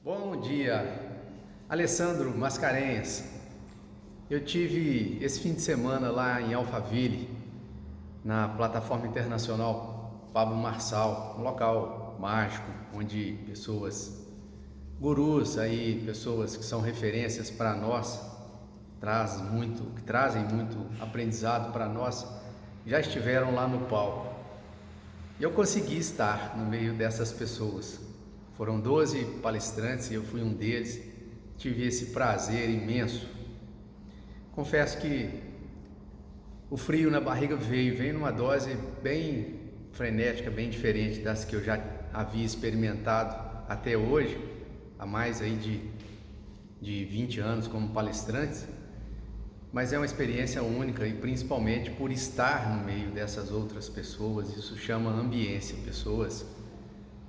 Bom dia, Alessandro Mascarenhas. Eu tive esse fim de semana lá em Alphaville, na plataforma internacional Pablo Marçal, um local mágico onde pessoas, gurus aí, pessoas que são referências para nós, que trazem muito aprendizado para nós, já estiveram lá no palco. E eu consegui estar no meio dessas pessoas. Foram 12 palestrantes e eu fui um deles. Tive esse prazer imenso. Confesso que o frio na barriga veio numa dose bem frenética, bem diferente das que eu já havia experimentado até hoje, há mais aí de 20 anos como palestrante. Mas é uma experiência única e principalmente por estar no meio dessas outras pessoas. Isso chama ambiência. Pessoas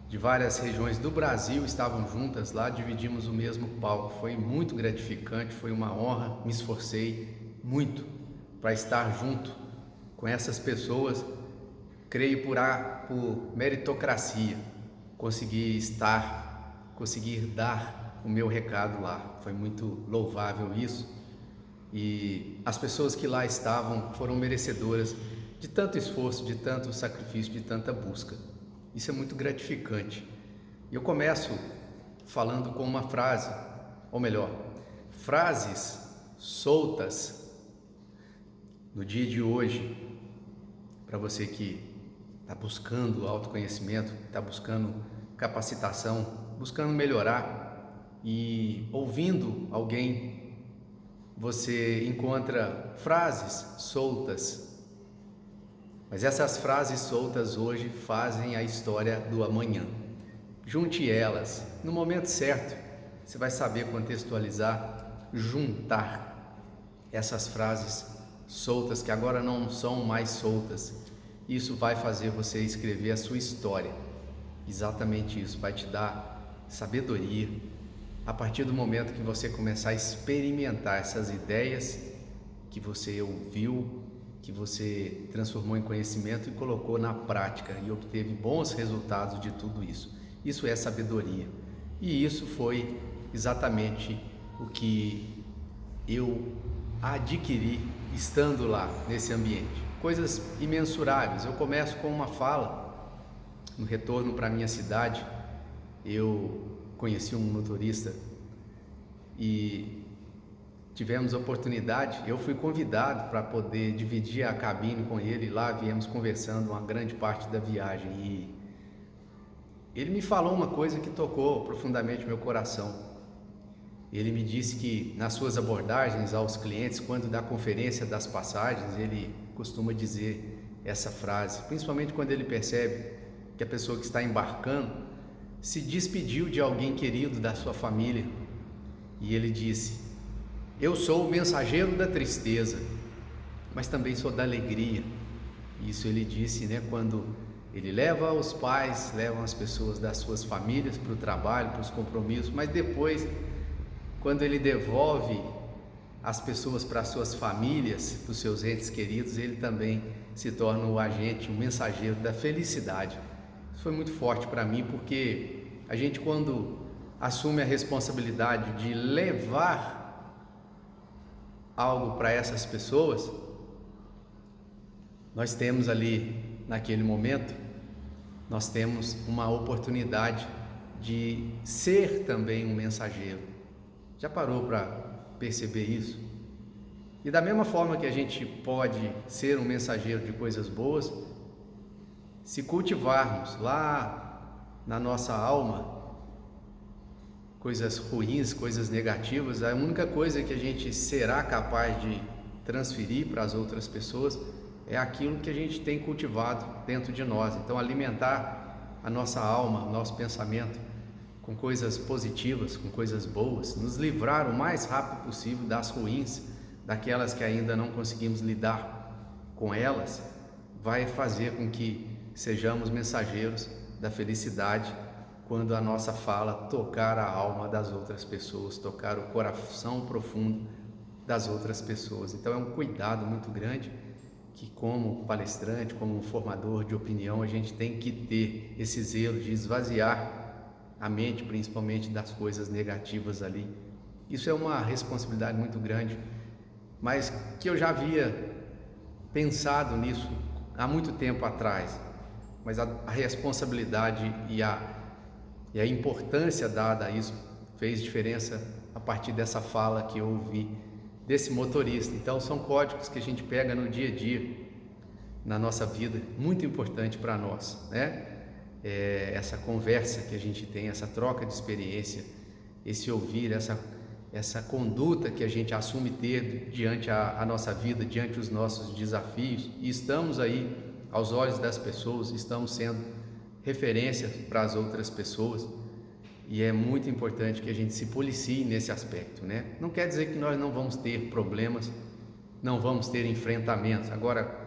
de várias regiões do Brasil estavam juntas lá, dividimos o mesmo palco. Foi muito gratificante, foi uma honra, me esforcei muito para estar junto com essas pessoas. Creio por meritocracia, consegui dar o meu recado lá. Foi muito louvável isso. E as pessoas que lá estavam foram merecedoras de tanto esforço, de tanto sacrifício, de tanta busca. Isso é muito gratificante. Eu começo falando com uma frase, ou melhor, frases soltas no dia de hoje, para você que está buscando autoconhecimento, está buscando capacitação, buscando melhorar e ouvindo alguém, você encontra frases soltas, mas essas frases soltas hoje fazem a história do amanhã. Junte elas, no momento certo, você vai saber contextualizar, juntar essas frases soltas que agora não são mais soltas. Isso vai fazer você escrever a sua história. Exatamente isso, vai te dar sabedoria. A partir do momento que você começar a experimentar essas ideias que você ouviu, que você transformou em conhecimento e colocou na prática e obteve bons resultados de tudo isso. Isso é sabedoria. E isso foi exatamente o que eu adquiri estando lá nesse ambiente. Coisas imensuráveis. Eu começo com uma fala no retorno para minha cidade. Eu conheci um motorista e tivemos a oportunidade, eu fui convidado para poder dividir a cabine com ele. Lá viemos conversando uma grande parte da viagem e ele me falou uma coisa que tocou profundamente meu coração. Ele me disse que nas suas abordagens aos clientes, quando dá conferência das passagens, ele costuma dizer essa frase, principalmente quando ele percebe que a pessoa que está embarcando se despediu de alguém querido da sua família, e ele disse: eu sou o mensageiro da tristeza, mas também sou da alegria. Isso ele disse, quando ele leva os pais, levam as pessoas das suas famílias para o trabalho, para os compromissos, mas depois, quando ele devolve as pessoas para as suas famílias, para os seus entes queridos, ele também se torna o agente, o mensageiro da felicidade. Isso foi muito forte para mim, porque a gente, quando assume a responsabilidade de levar algo para essas pessoas, nós temos ali, naquele momento, nós temos uma oportunidade de ser também um mensageiro. Já parou para perceber isso? E da mesma forma que a gente pode ser um mensageiro de coisas boas, se cultivarmos lá na nossa alma coisas ruins, coisas negativas, a única coisa que a gente será capaz de transferir para as outras pessoas é aquilo que a gente tem cultivado dentro de nós. Então, alimentar a nossa alma, nosso pensamento com coisas positivas, com coisas boas, nos livrar o mais rápido possível das ruins, daquelas que ainda não conseguimos lidar com elas, vai fazer com que sejamos mensageiros da felicidade quando a nossa fala tocar a alma das outras pessoas, tocar o coração profundo das outras pessoas. Então é um cuidado muito grande que, como palestrante, como formador de opinião, a gente tem que ter esse zelo de esvaziar a mente principalmente das coisas negativas ali. Isso é uma responsabilidade muito grande, mas que eu já havia pensado nisso há muito tempo atrás, mas a responsabilidade e a importância dada a isso fez diferença a partir dessa fala que eu ouvi desse motorista. Então são códigos que a gente pega no dia a dia, na nossa vida, muito importante para nós, né? Essa conversa que a gente tem, essa troca de experiência, esse ouvir, essa conduta que a gente assume ter diante a nossa vida, diante dos nossos desafios, e estamos aí aos olhos das pessoas, estamos sendo referência para as outras pessoas, e é muito importante que a gente se policie nesse aspecto, né? Não quer dizer que nós não vamos ter problemas, não vamos ter enfrentamentos. Agora,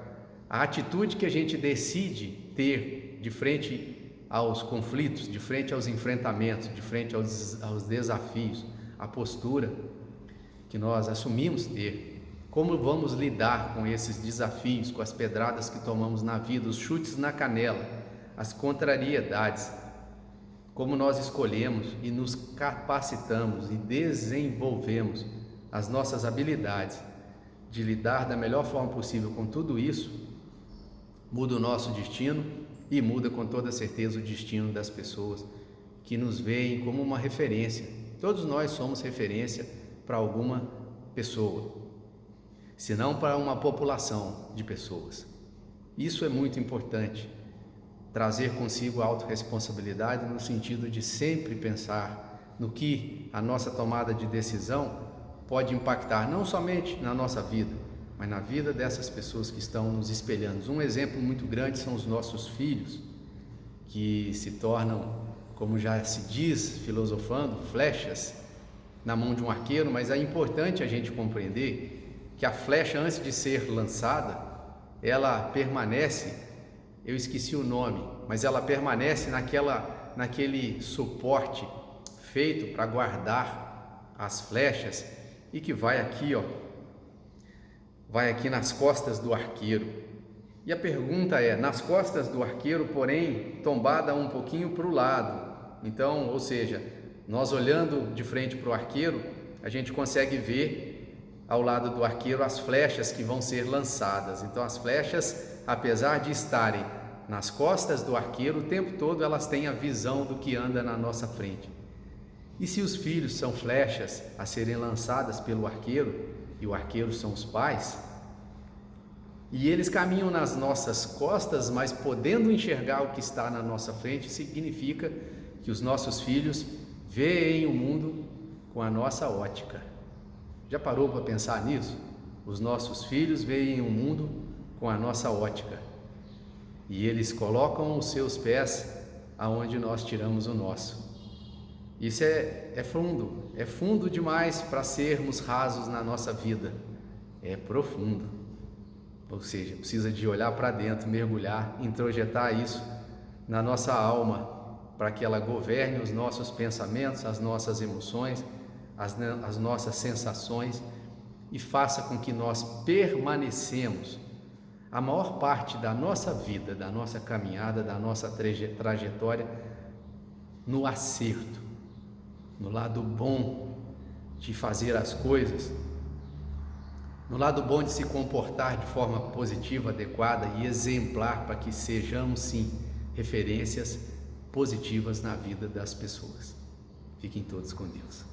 a atitude que a gente decide ter de frente aos conflitos, de frente aos enfrentamentos, de frente aos desafios, a postura que nós assumimos ter, como vamos lidar com esses desafios, com as pedradas que tomamos na vida, os chutes na canela, as contrariedades, como nós escolhemos e nos capacitamos e desenvolvemos as nossas habilidades de lidar da melhor forma possível com tudo isso, muda o nosso destino e muda com toda certeza o destino das pessoas que nos veem como uma referência. Todos nós somos referência para alguma pessoa, se não para uma população de pessoas. Isso é muito importante, trazer consigo a autorresponsabilidade no sentido de sempre pensar no que a nossa tomada de decisão pode impactar não somente na nossa vida, mas na vida dessas pessoas que estão nos espelhando. Um exemplo muito grande são os nossos filhos, que se tornam, como já se diz, filosofando, flechas na mão de um arqueiro, mas é importante a gente compreender que a flecha, antes de ser lançada, ela permanece, eu esqueci o nome, mas ela permanece naquele suporte feito para guardar as flechas e que vai aqui, vai aqui nas costas do arqueiro. E a pergunta é, nas costas do arqueiro, porém, tombada um pouquinho para o lado. Então, ou seja, nós olhando de frente para o arqueiro, a gente consegue ver ao lado do arqueiro as flechas que vão ser lançadas. Então as flechas, apesar de estarem nas costas do arqueiro, o tempo todo elas têm a visão do que anda na nossa frente. E se os filhos são flechas a serem lançadas pelo arqueiro, e o arqueiro são os pais, e eles caminham nas nossas costas, mas podendo enxergar o que está na nossa frente, significa que os nossos filhos veem o mundo com a nossa ótica. Já parou para pensar nisso? Os nossos filhos veem o mundo com a nossa ótica e eles colocam os seus pés aonde nós tiramos o nosso. Isso é fundo demais para sermos rasos na nossa vida, é profundo, ou seja, precisa de olhar para dentro, mergulhar, introjetar isso na nossa alma, para que ela governe os nossos pensamentos, as nossas emoções, as nossas sensações e faça com que nós permanecemos a maior parte da nossa vida, da nossa caminhada, da nossa trajetória no acerto, no lado bom de fazer as coisas, no lado bom de se comportar de forma positiva, adequada e exemplar, para que sejamos sim referências positivas na vida das pessoas. Fiquem todos com Deus.